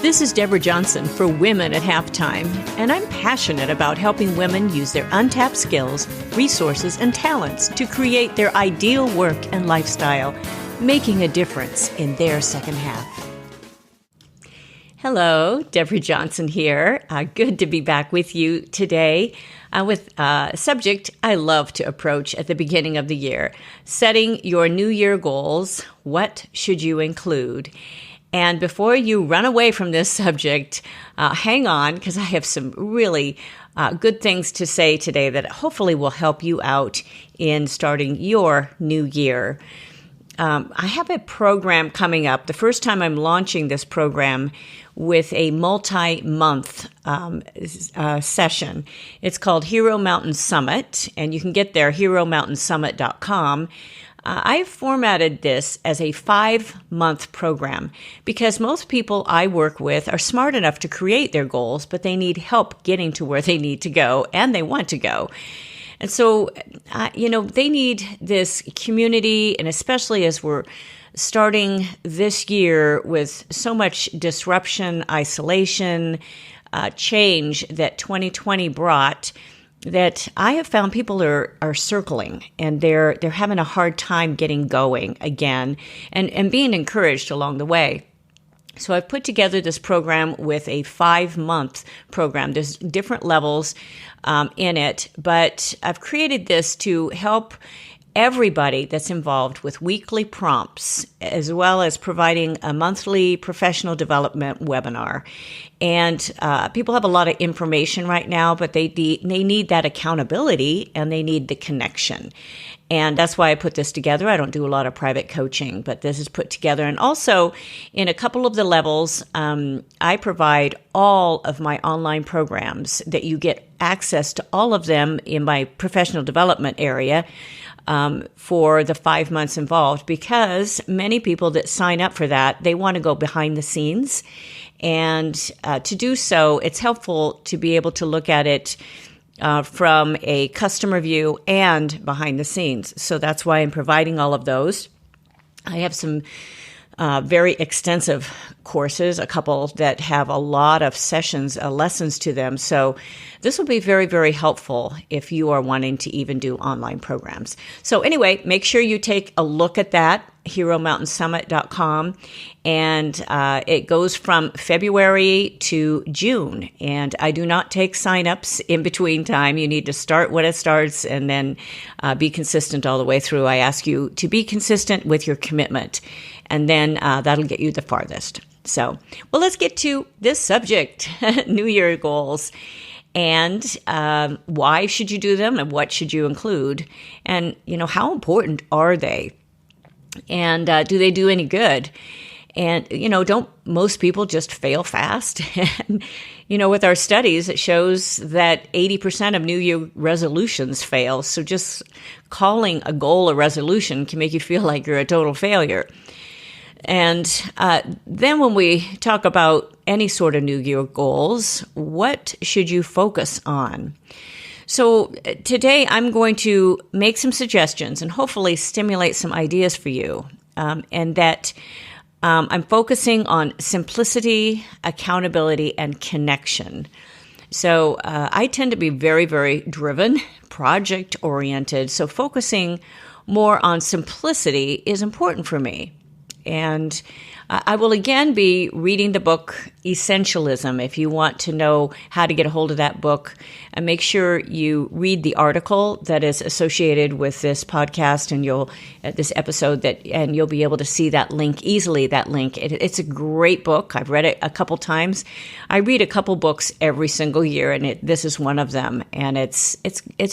This is Deborah Johnson for Women at Halftime, and I'm passionate about helping women use their untapped skills, resources, and talents to create their ideal work and lifestyle, making a difference in their second half. Hello, Deborah Johnson here. Good to be back with you today with a subject I love to approach at the beginning of the year, setting your New Year goals. What should you include? And before you run away from this subject, hang on, because I have some really good things to say today that hopefully will help you out in starting your new year. I have a program coming up, the first time I'm launching this program with a multi-month session. It's called Hero Mountain Summit, and you can get there, heromountainsummit.com. I've formatted this as a 5-month program because most people I work with are smart enough to create their goals, but they need help getting to where they need to go and they want to go. And so, they need this community, and especially as we're starting this year with so much disruption, isolation, change that 2020 brought, that I have found people are circling and they're having a hard time getting going again and being encouraged along the way. So I've put together this program with a 5-month program. There's different levels in it, but I've created this to help everybody that's involved with weekly prompts, as well as providing a monthly professional development webinar. And people have a lot of information right now, but they need that accountability and they need the connection. And that's why I put this together. I don't do a lot of private coaching, but this is put together. And also, in a couple of the levels, I provide all of my online programs that you get access to all of them in my professional development area for the 5 months involved, because many people that sign up for that, they want to go behind the scenes. And to do so, it's helpful to be able to look at it from a customer view and behind the scenes. So that's why I'm providing all of those. I have some very extensive courses, a couple that have a lot of sessions, lessons to them. So this will be very, very helpful if you are wanting to even do online programs. So anyway, make sure you take a look at that, heromountainsummit.com. And it goes from February to June. And I do not take signups in between time. You need to start when it starts and then be consistent all the way through. I ask you to be consistent with your commitment, and then that'll get you the farthest. So, well, let's get to this subject, New Year goals. And why should you do them and what should you include? And, how important are they? And do they do any good? And, don't most people just fail fast? And, with our studies, it shows that 80% of New Year resolutions fail. So just calling a goal a resolution can make you feel like you're a total failure. And then when we talk about any sort of New Year goals, what should you focus on? So today I'm going to make some suggestions and hopefully stimulate some ideas for you. And that I'm focusing on simplicity, accountability, and connection. So I tend to be very, very driven, project-oriented. So focusing more on simplicity is important for me. And I will again be reading the book Essentialism. If you want to know how to get a hold of that book, and make sure you read the article that is associated with this podcast and this episode, and you'll be able to see that link easily. That link, it's a great book. I've read it a couple times. I read a couple books every single year, and this is one of them. And it's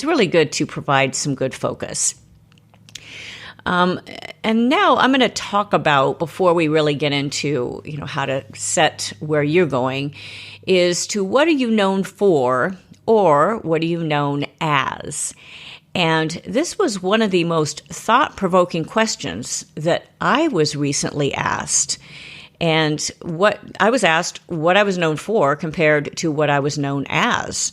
really good to provide some good focus. And now I'm going to talk about, before we really get into, how to set where you're going, is to what are you known for, or what are you known as? And this was one of the most thought-provoking questions that I was recently asked. And what I was asked what I was known for compared to what I was known as.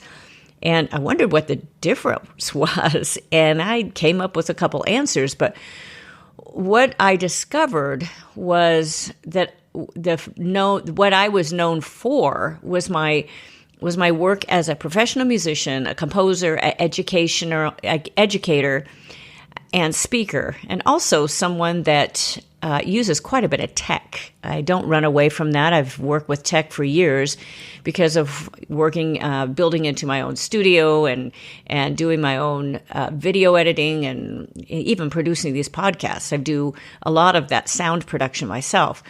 And I wondered what the difference was. And I came up with a couple answers. But what I discovered was that what I was known for was my work as a professional musician, a composer, educator, and speaker, and also someone that uses quite a bit of tech. I don't run away from that. I've worked with tech for years because of working, building into my own studio and doing my own video editing and even producing these podcasts. I do a lot of that sound production myself.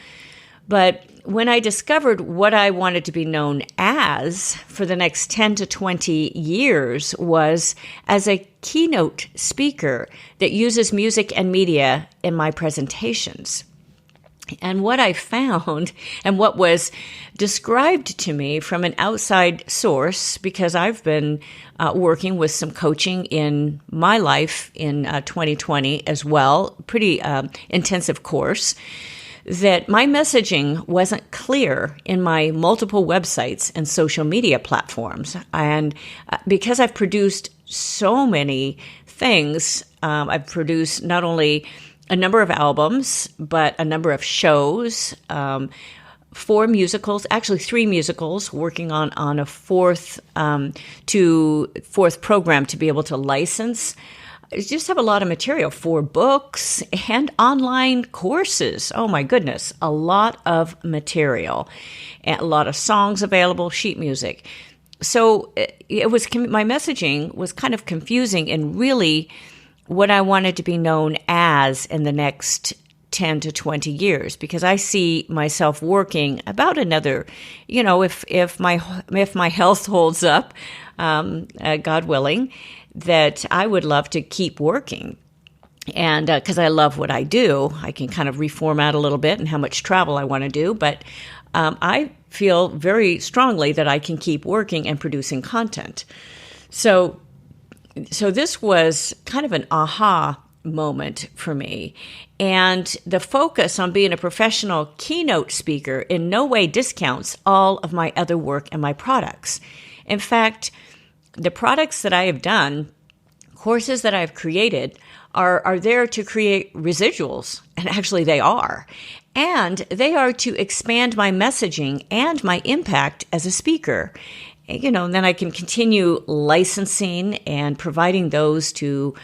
But when I discovered what I wanted to be known as for the next 10 to 20 years was as a keynote speaker that uses music and media in my presentations. And what I found and what was described to me from an outside source, because I've been working with some coaching in my life in 2020 as well, pretty intensive course, that my messaging wasn't clear in my multiple websites and social media platforms. And because I've produced so many things, I've produced not only a number of albums, but a number of shows, 4 musicals, actually 3 musicals, working on a fourth program to be able to license. I just have a lot of material for books and online courses. Oh my goodness, a lot of material, and a lot of songs available, sheet music. So my messaging was kind of confusing and really what I wanted to be known as in the next 10 to 20 years, because I see myself working about another, if my health holds up, God willing, that I would love to keep working. And because I love what I do, I can kind of reformat a little bit and how much travel I want to do. But I feel very strongly that I can keep working and producing content. So this was kind of an aha moment for me. And the focus on being a professional keynote speaker in no way discounts all of my other work and my products. In fact, the products that I have done, courses that I've created, are there to create residuals, and actually they are. And they are to expand my messaging and my impact as a speaker. And then I can continue licensing and providing those to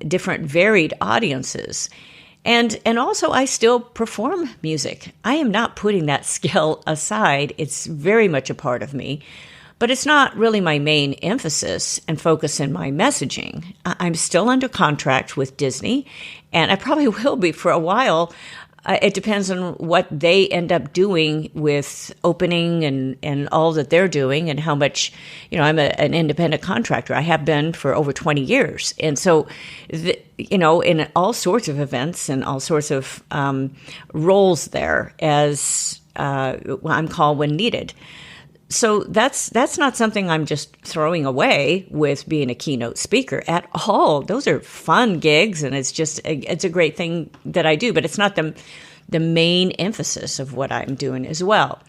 different varied audiences. And also, I still perform music. I am not putting that skill aside. It's very much a part of me. But it's not really my main emphasis and focus in my messaging. I'm still under contract with Disney, and I probably will be for a while. It depends on what they end up doing with opening and all that they're doing and how much, I'm an independent contractor. I have been for over 20 years. And so, in all sorts of events and all sorts of roles there as I'm called when needed. So that's not something I'm just throwing away with being a keynote speaker at all. Those are fun gigs, and it's a great thing that I do, but it's not the main emphasis of what I'm doing as well.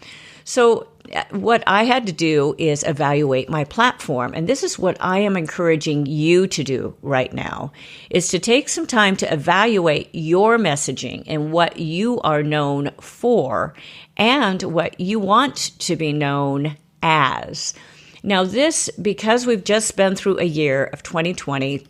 So what I had to do is evaluate my platform, and this is what I am encouraging you to do right now, is to take some time to evaluate your messaging and what you are known for and what you want to be known as. Now this, because we've just been through a year of 2020,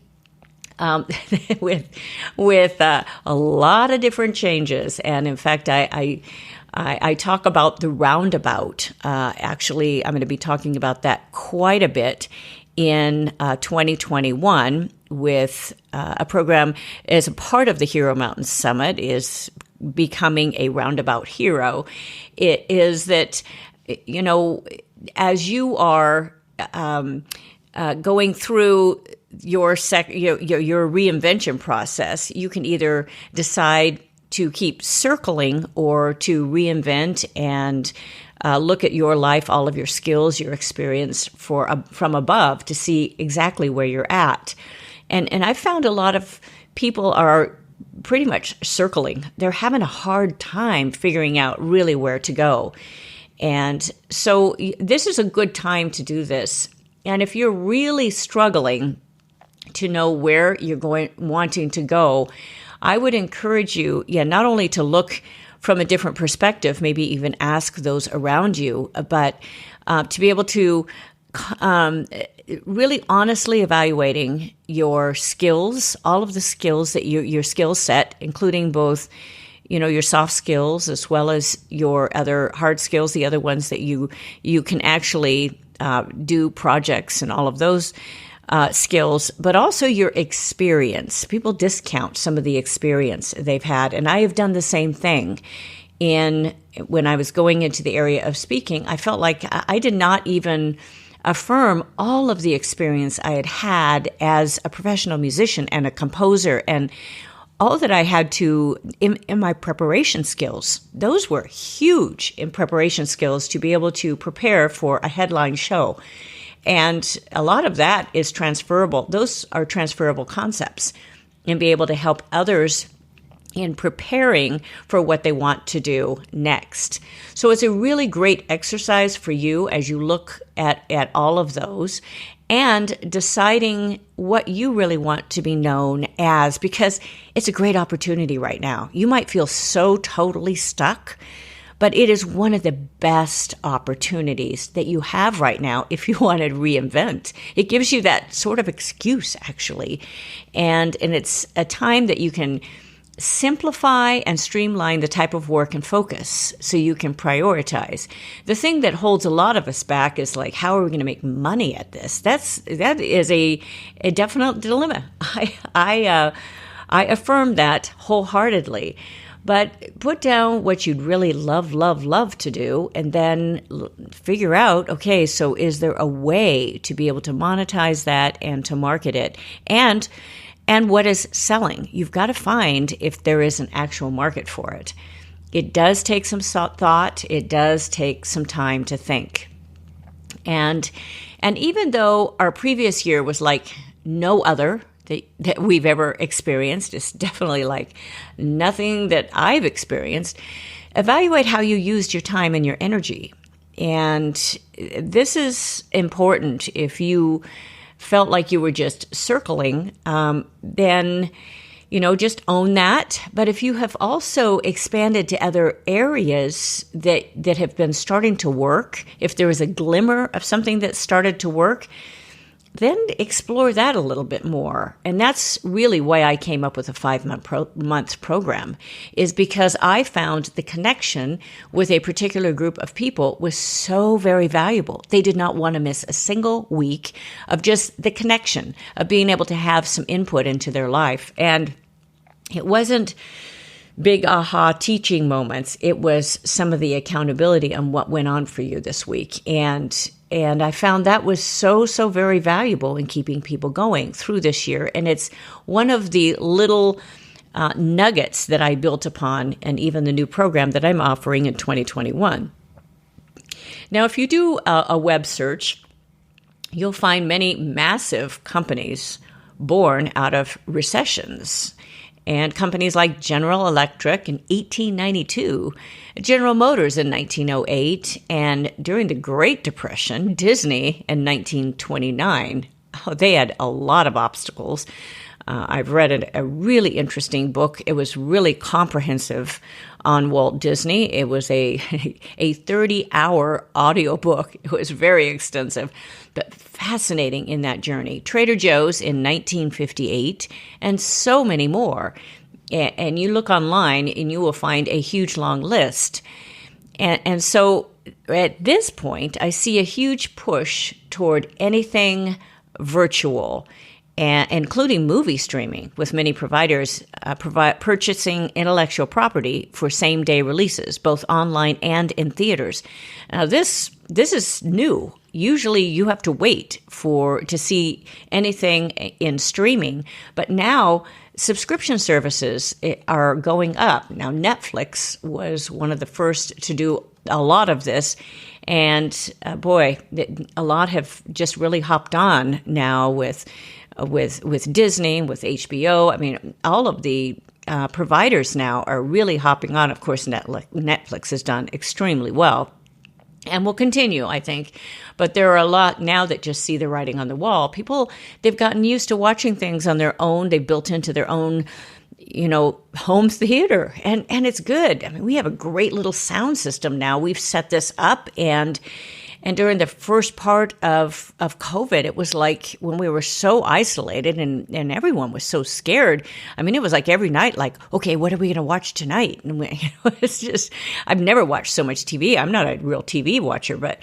with a lot of different changes, and in fact, I talk about the roundabout. Actually, I'm going to be talking about that quite a bit in 2021 with a program as a part of the Hero Mountain Summit is becoming a roundabout hero. It is that, as you are going through your reinvention process, you can either decide to keep circling or to reinvent and look at your life, all of your skills, your experience from above to see exactly where you're at. And I found a lot of people are pretty much circling. They're having a hard time figuring out really where to go. And so this is a good time to do this. And if you're really struggling to know where you're wanting to go, I would encourage you, not only to look from a different perspective, maybe even ask those around you, but to be able to really honestly evaluating your skills, all of the skills that your skill set, including both, your soft skills as well as your other hard skills, the other ones that you can actually do projects and all of those skills, but also your experience. People discount some of the experience they've had, and I have done the same thing. When I was going into the area of speaking, I felt like I did not even affirm all of the experience I had had as a professional musician and a composer, and all that I had to in my preparation skills. Those were huge in preparation skills to be able to prepare for a headline show. And a lot of that is transferable. Those are transferable concepts, and be able to help others in preparing for what they want to do next. So it's a really great exercise for you as you look at all of those and deciding what you really want to be known as, because it's a great opportunity right now. You might feel so totally stuck, but it is one of the best opportunities that you have right now if you want to reinvent. It gives you that sort of excuse, actually. And it's a time that you can simplify and streamline the type of work and focus so you can prioritize. The thing that holds a lot of us back is like, how are we going to make money at this? That is a definite dilemma. I affirm that wholeheartedly. But put down what you'd really love to do, and then figure out, okay, so is there a way to be able to monetize that and to market it? And what is selling? You've got to find if there is an actual market for it. It does take some thought. It does take some time to think. And even though our previous year was like no other that we've ever experienced, it's definitely like nothing that I've experienced, evaluate how you used your time and your energy. And this is important. If you felt like you were just circling, then, just own that. But if you have also expanded to other areas that have been starting to work, if there is a glimmer of something that started to work, then explore that a little bit more. And that's really why I came up with a 5-month program, is because I found the connection with a particular group of people was so very valuable. They did not want to miss a single week of just the connection, of being able to have some input into their life. And it wasn't big aha teaching moments. It was some of the accountability on what went on for you this week. And I found that was so very valuable in keeping people going through this year. And it's one of the little nuggets that I built upon, and even the new program that I'm offering in 2021. Now, if you do a web search, you'll find many massive companies born out of recessions. And companies like General Electric in 1892, General Motors in 1908, and during the Great Depression, Disney in 1929. Oh, they had a lot of obstacles. I've read a really interesting book. It was really comprehensive on Walt Disney. It was a 30-hour audiobook. It was very extensive, but fascinating in that journey. Trader Joe's in 1958, and so many more. And you look online, and you will find a huge long list. And so at this point, I see a huge push toward anything virtual, including movie streaming, with many providers purchasing intellectual property for same-day releases, both online and in theaters. Now, this is new. Usually, you have to wait to see anything in streaming, but now subscription services are going up. Now, Netflix was one of the first to do a lot of this. And boy, a lot have just really hopped on now with Disney, with HBO. I mean, all of the providers now are really hopping on. Of course, Netflix has done extremely well and will continue, I think. But there are a lot now that just see the writing on the wall. People, they've gotten used to watching things on their own. They've built into their own home theater, and it's good. I mean, we have a great little sound system now. We've set this up, and during the first part of COVID, it was like when we were so isolated and everyone was so scared. I mean, it was like every night, like, okay, what are we going to watch tonight? And it's just, I've never watched so much TV. I'm not a real TV watcher, but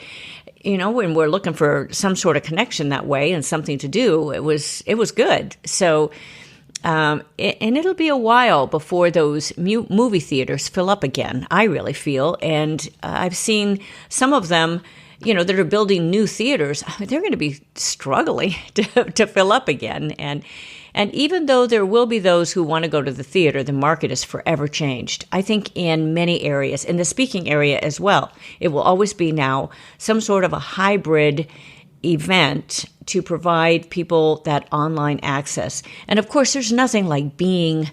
when we're looking for some sort of connection that way and something to do, it was good. So, and it'll be a while before those movie theaters fill up again, I really feel. And I've seen some of them, that are building new theaters. They're going to be struggling to fill up again. And even though there will be those who want to go to the theater, the market is forever changed. I think in many areas, in the speaking area as well, it will always be now some sort of a hybrid event to provide people that online access. And of course, there's nothing like being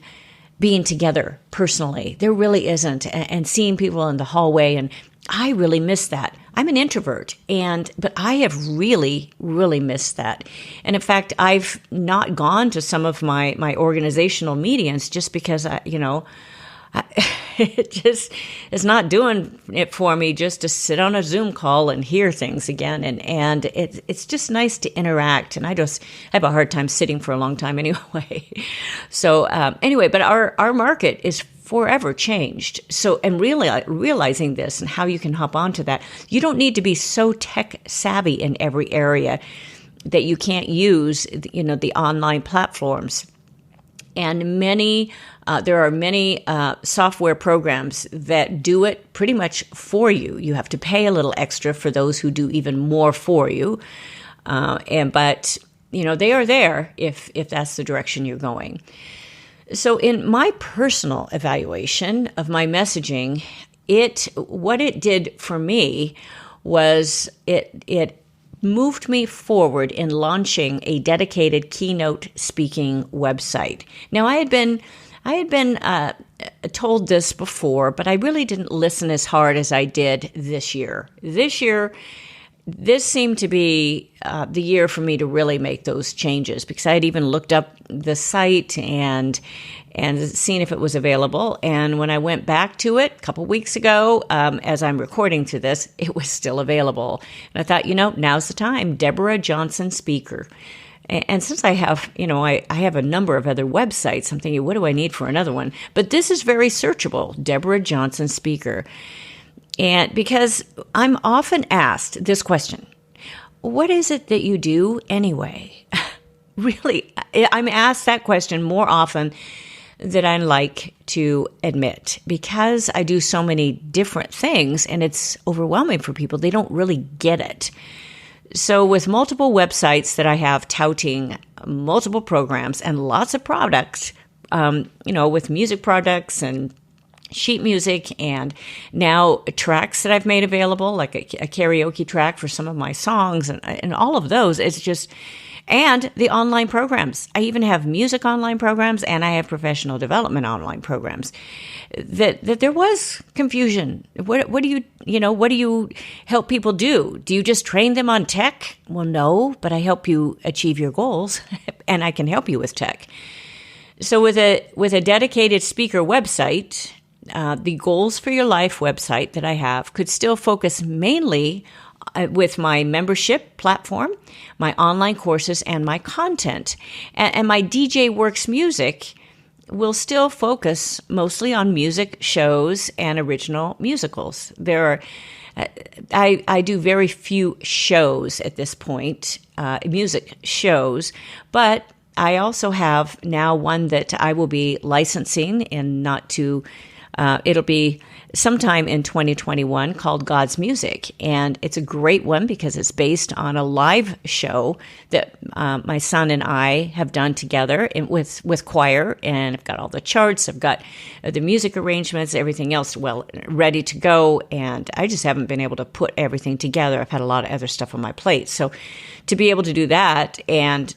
together personally. There really isn't. And seeing people in the hallway, and I really miss that. I'm an introvert, but I have really, really missed that. And in fact, I've not gone to some of my organizational meetings just because it just is not doing it for me just to sit on a Zoom call and hear things again. And it's just nice to interact. And I have a hard time sitting for a long time anyway. So anyway, but our market is forever changed. So, and really realizing this and how you can hop onto that, you don't need to be so tech savvy in every area that you can't use, the online platforms. And there are many software programs that do it pretty much for you. You have to pay a little extra for those who do even more for you. But they are there if that's the direction you're going. So in my personal evaluation of my messaging, what it did for me was it moved me forward in launching a dedicated Keynote speaking website. Now, I had been told this before, but I really didn't listen as hard as I did this year. This seemed to be the year for me to really make those changes, because I had even looked up the site and seen if it was available. And when I went back to it a couple weeks ago, as I'm recording to this, it was still available. And I thought, now's the time. Deborah Johnson Speaker. And since I have, I have a number of other websites, I'm thinking, what do I need for another one? But this is very searchable, Deborah Johnson Speaker. And because I'm often asked this question, what is it that you do anyway? Really, I'm asked that question more often than I like to admit, because I do so many different things and it's overwhelming for people. They don't really get it. So with multiple websites that I have touting multiple programs and lots of products, with music products and sheet music, and now tracks that I've made available, like a karaoke track for some of my songs, and all of those. It's just, and the online programs. I even have music online programs, and I have professional development online programs. That there was confusion. What do you help people do? Do you just train them on tech? Well, no, but I help you achieve your goals, and I can help you with tech. So with a dedicated speaker website, the Goals for Your Life website that I have could still focus mainly with my membership platform, my online courses, and my content. And my DJ Works Music will still focus mostly on music shows and original musicals. I do very few shows at this point, music shows, but I also have now one that I will be licensing and it'll be sometime in 2021 called God's Music. And it's a great one because it's based on a live show that my son and I have done together with choir. And I've got all the charts, I've got the music arrangements, everything else ready to go. And I just haven't been able to put everything together. I've had a lot of other stuff on my plate. So to be able to do that,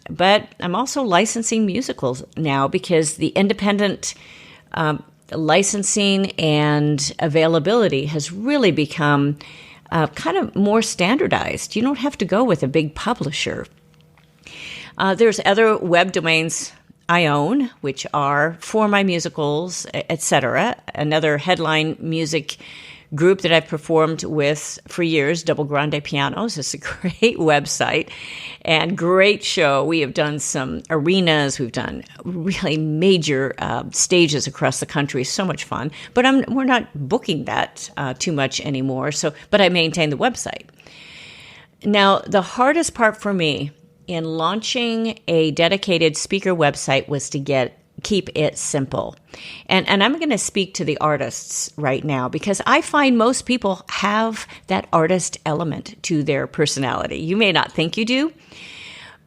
but I'm also licensing musicals now because the independent licensing and availability has really become kind of more standardized. You don't have to go with a big publisher. There's other web domains I own, which are For My Musicals, etc. Another headline music group that I've performed with for years, Double Grande Pianos. It's a great website and great show. We have done some arenas. We've done really major stages across the country. So much fun. But we're not booking that too much anymore. But I maintain the website. Now, the hardest part for me in launching a dedicated speaker website was to keep it simple. And I'm going to speak to the artists right now because I find most people have that artist element to their personality. You may not think you do,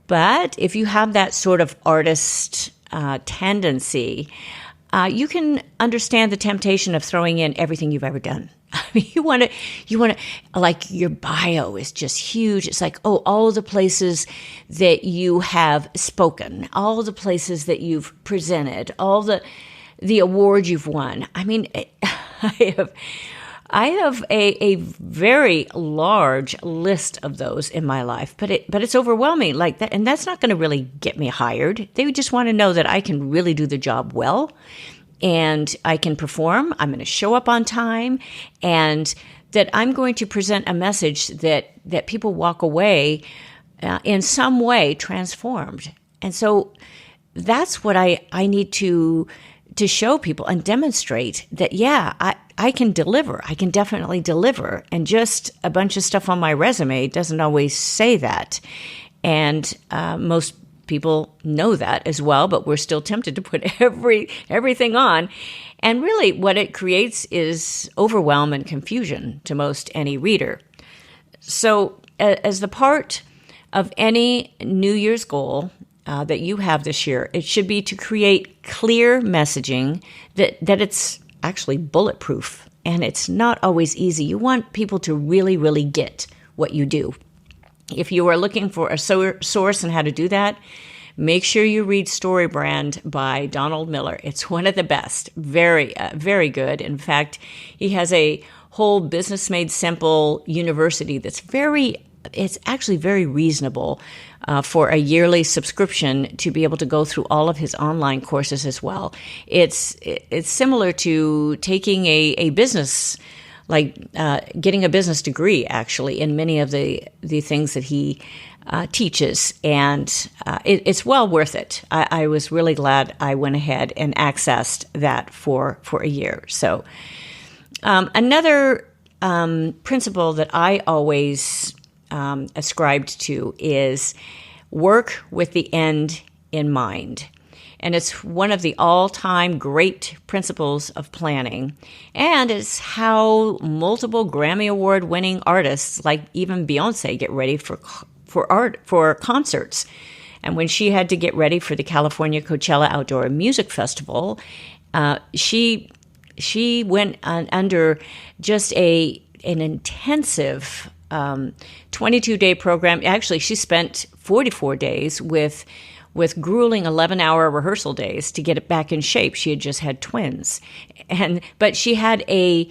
but if you have that sort of artist tendency, you can understand the temptation of throwing in everything you've ever done. I mean, you want to, like, your bio is just huge. It's like, all the places that you have spoken, all the places that you've presented, all the awards you've won. I mean, I have a very large list of those in my life, but it's overwhelming like that, and that's not going to really get me hired. They just want to know that I can really do the job well. And I can perform, I'm going to show up on time, and that I'm going to present a message that people walk away in some way transformed. And so that's what I need to show people and demonstrate that, I can deliver. I can definitely deliver. And just a bunch of stuff on my resume doesn't always say that. And most people know that as well, but we're still tempted to put everything on. And really what it creates is overwhelm and confusion to most any reader. So as the part of any New Year's goal that you have this year, it should be to create clear messaging that it's actually bulletproof. And it's not always easy. You want people to really, really get what you do. If you are looking for a source on how to do that, make sure you read Storybrand by Donald Miller. It's one of the best. Very, very good. In fact, he has a whole Business Made Simple university that's it's actually very reasonable for a yearly subscription to be able to go through all of his online courses as well. It's similar to taking a business, like getting a business degree, actually, in many of the things that he teaches, and it's well worth it. I was really glad I went ahead and accessed that for a year. So another principle that I always ascribed to is work with the end in mind. And it's one of the all-time great principles of planning. And it's how multiple Grammy Award-winning artists, like even Beyonce, get ready for concerts. And when she had to get ready for the California Coachella Outdoor Music Festival, she went under just an intensive 22-day program. Actually, she spent 44 days with grueling 11-hour rehearsal days to get it back in shape. She had just had twins. But she had a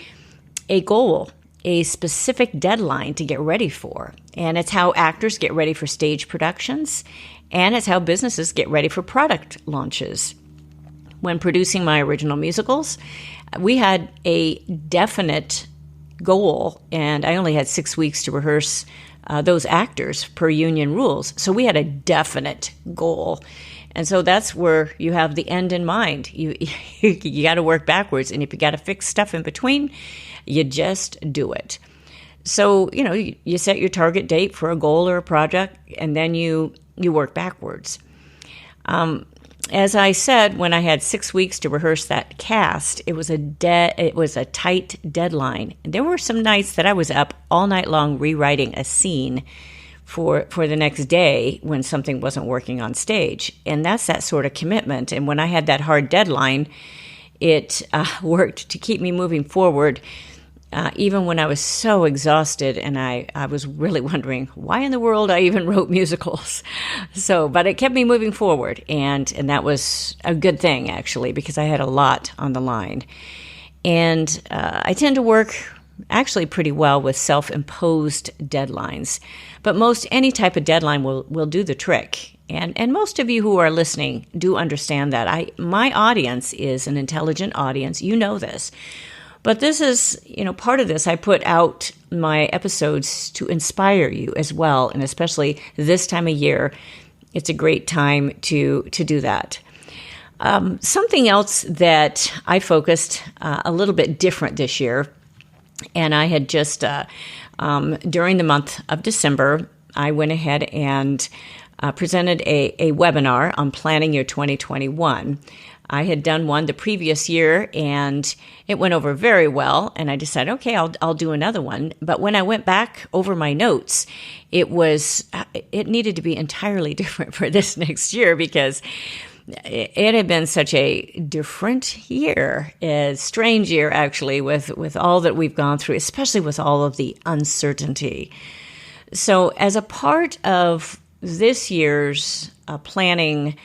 goal, a specific deadline to get ready for. And it's how actors get ready for stage productions, and it's how businesses get ready for product launches. When producing my original musicals, we had a definite goal, and I only had 6 weeks to rehearse those actors per union rules. So we had a definite goal. And so that's where you have the end in mind. You got to work backwards. And if you got to fix stuff in between, you just do it. So, you set your target date for a goal or a project, and then you work backwards. As I said, when I had 6 weeks to rehearse that cast, it was a tight deadline. And there were some nights that I was up all night long rewriting a scene for the next day when something wasn't working on stage. And that's that sort of commitment. And when I had that hard deadline, it worked to keep me moving forward, even when I was so exhausted, and I was really wondering why in the world I even wrote musicals. But it kept me moving forward, and that was a good thing, actually, because I had a lot on the line. And I tend to work actually pretty well with self-imposed deadlines, but most any type of deadline will do the trick. And most of you who are listening do understand that. My audience is an intelligent audience. You know this. But this is, part of this, I put out my episodes to inspire you as well. And especially this time of year, it's a great time to do that. Something else that I focused a little bit different this year, and I had just, during the month of December, I went ahead and presented a webinar on planning your 2021. I had done one the previous year, and it went over very well, and I decided, okay, I'll do another one. But when I went back over my notes, it needed to be entirely different for this next year because it had been such a different year, a strange year, actually, with all that we've gone through, especially with all of the uncertainty. So as a part of this year's planning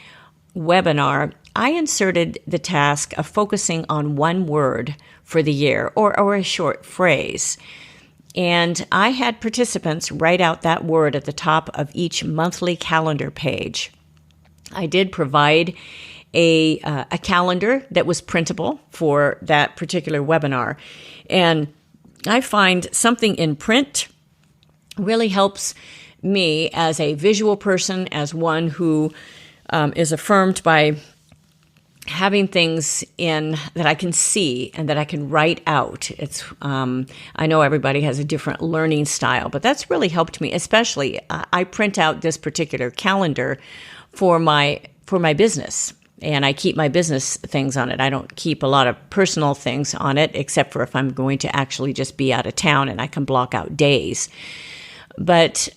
webinar, I inserted the task of focusing on one word for the year or a short phrase. And I had participants write out that word at the top of each monthly calendar page. I did provide a calendar that was printable for that particular webinar. And I find something in print really helps me as a visual person, as one who is affirmed by having things in that I can see and that I can write out. It's I know everybody has a different learning style, but that's really helped me. Especially, I print out this particular calendar for my business, and I keep my business things on it. I don't keep a lot of personal things on it, except for if I'm going to actually just be out of town, and I can block out days. But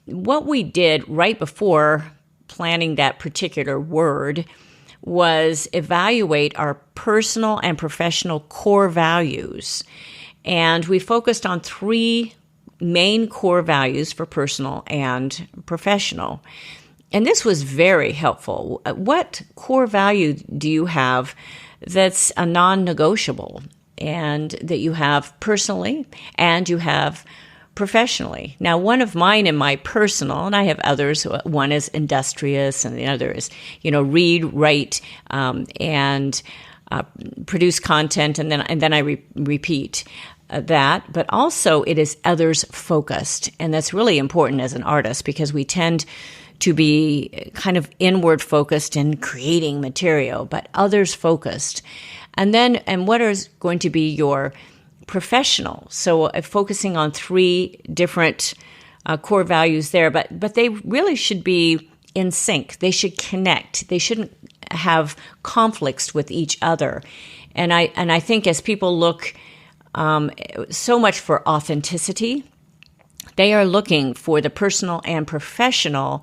what we did right before planning that particular word was evaluate our personal and professional core values. And we focused on 3 main core values for personal and professional. And this was very helpful. What core value do you have that's a non-negotiable and that you have personally and you have professionally? Now, one of mine in my personal, and I have others, one is industrious and the other is, read, write, and produce content, and then I repeat that. But also it is others focused. And that's really important as an artist because we tend to be kind of inward focused in creating material, but others focused. And what is going to be your professional? So focusing on 3 different core values there, but they really should be in sync. They should connect. They shouldn't have conflicts with each other. And I think as people look so much for authenticity, they are looking for the personal and professional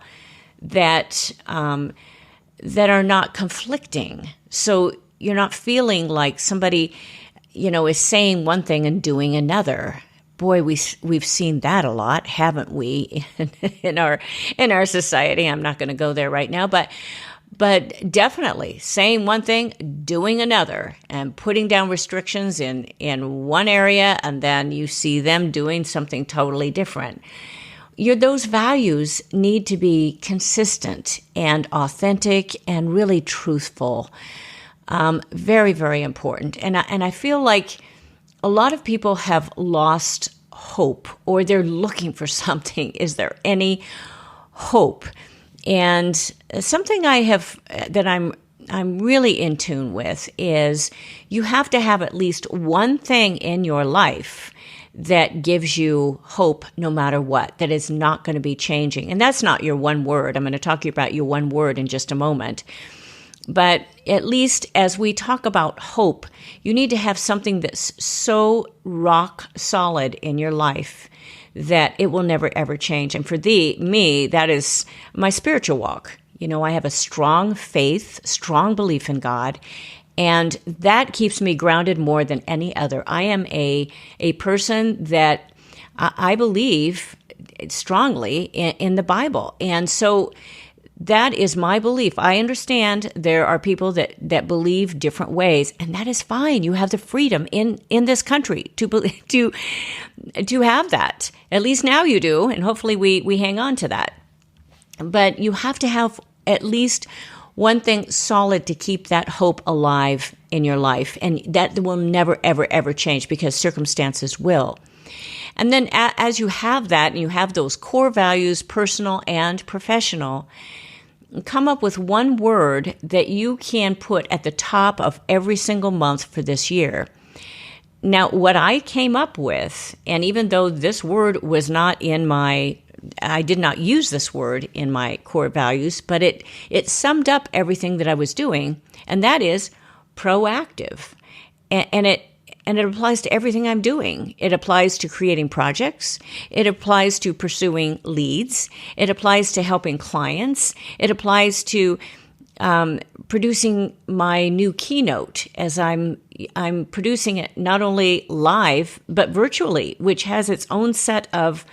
that are not conflicting. So you're not feeling like somebody, is saying one thing and doing another. Boy, we've seen that a lot, haven't we, in our society? I'm not going to go there right now, but definitely saying one thing, doing another, and putting down restrictions in one area, and then you see them doing something totally different. Those values need to be consistent and authentic and really truthful. Very, very important. And I feel like a lot of people have lost hope, or they're looking for something. Is there any hope? And something that I'm really in tune with is you have to have at least one thing in your life that gives you hope no matter what, that is not going to be changing. And that's not your one word. I'm going to talk to you about your one word in just a moment. But at least as we talk about hope, you need to have something that's so rock solid in your life that it will never, ever change. And for me, that is my spiritual walk. I have a strong faith, strong belief in God, and that keeps me grounded more than any other. I am a person that I believe strongly in the Bible. And so that is my belief. I understand there are people that believe different ways, and that is fine. You have the freedom in this country to have that. At least now you do, and hopefully we hang on to that. But you have to have at least one thing solid to keep that hope alive in your life. And that will never, ever, ever change because circumstances will. And then as you have that and you have those core values, personal and professional, come up with one word that you can put at the top of every single month for this year. Now, what I came up with, and even though this word was not I did not use this word in my core values, but it summed up everything that I was doing, and that is proactive. And it applies to everything I'm doing. It applies to creating projects. It applies to pursuing leads. It applies to helping clients. It applies to producing my new Keynote as I'm producing it not only live, but virtually, which has its own set of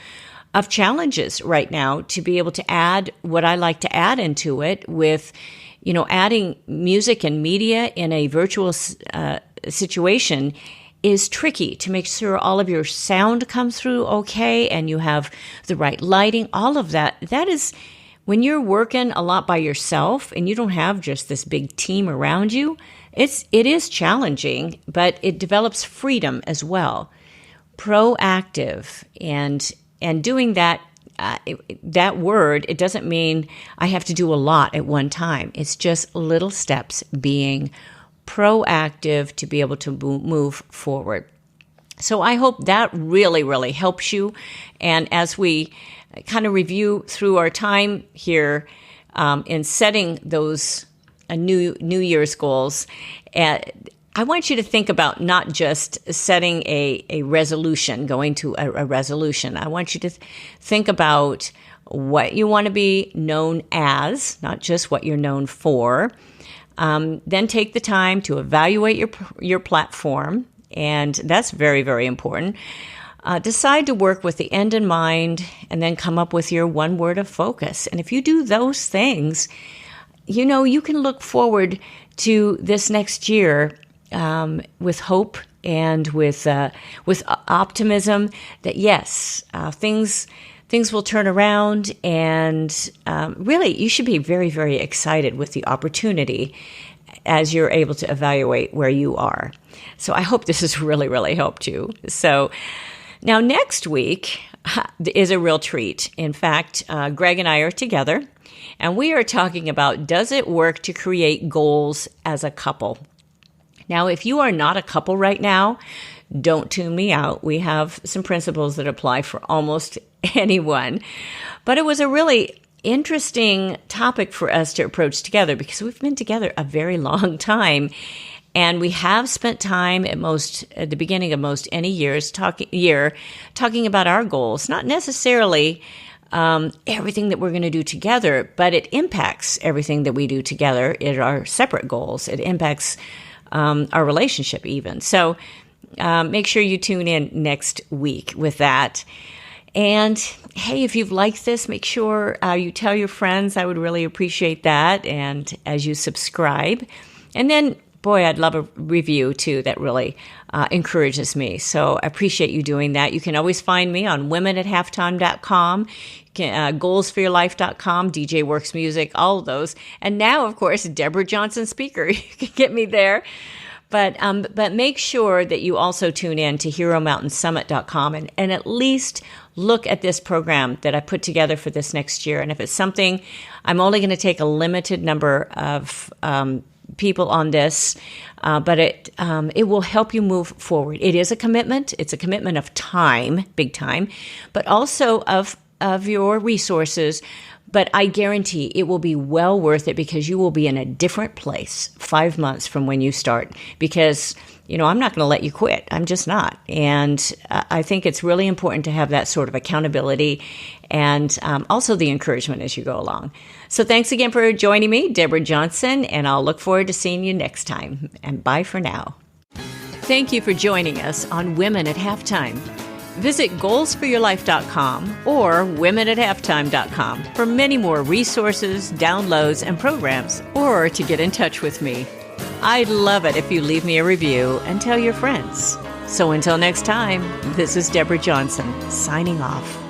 challenges right now to be able to add what I like to add into it with, adding music and media in a virtual situation is tricky to make sure all of your sound comes through okay and you have the right lighting, all of that. That is when you're working a lot by yourself and you don't have just this big team around you, it is challenging, but it develops freedom as well. Proactive and doing that, that word, it doesn't mean I have to do a lot at one time. It's just little steps being proactive to be able to move forward. So I hope that really, really helps you. And as we kind of review through our time here in setting those New Year's goals, I want you to think about not just setting a resolution, going to a resolution. I want you to think about what you want to be known as, not just what you're known for. Then take the time to evaluate your platform, and that's very, very important. Decide to work with the end in mind, and then come up with your one word of focus. And if you do those things, you can look forward to this next year with hope and with optimism that yes, things will turn around, and really you should be very, very excited with the opportunity as you're able to evaluate where you are. So I hope this has really, really helped you. So now next week is a real treat. In fact, Greg and I are together, and we are talking about, does it work to create goals as a couple? Now, if you are not a couple right now, don't tune me out. We have some principles that apply for almost anyone. But it was a really interesting topic for us to approach together because we've been together a very long time. And we have spent time at the beginning of most any years talking about our goals, not necessarily everything that we're going to do together, but it impacts everything that we do together in our separate goals. It impacts our relationship even. So make sure you tune in next week with that. And hey, if you've liked this, make sure you tell your friends. I would really appreciate that. And as you subscribe, and then boy, I'd love a review too. That really encourages me. So I appreciate you doing that. You can always find me on womenathalftime.com, goalsforyourlife.com, DJ Works Music, all of those. And now, of course, Deborah Johnson Speaker. You can get me there. But make sure that you also tune in to HeroMountainSummit.com and at least look at this program that I put together for this next year. And if it's something, I'm only going to take a limited number of people on this, but it will help you move forward. It is a commitment. It's a commitment of time, big time, but also of your resources. But I guarantee it will be well worth it because you will be in a different place 5 months from when you start. Because, I'm not going to let you quit. I'm just not. And I think it's really important to have that sort of accountability and also the encouragement as you go along. So thanks again for joining me, Deborah Johnson, and I'll look forward to seeing you next time. And bye for now. Thank you for joining us on Women at Halftime. Visit goalsforyourlife.com or womenathalftime.com for many more resources, downloads, and programs, or to get in touch with me. I'd love it if you leave me a review and tell your friends. So until next time, this is Deborah Johnson, signing off.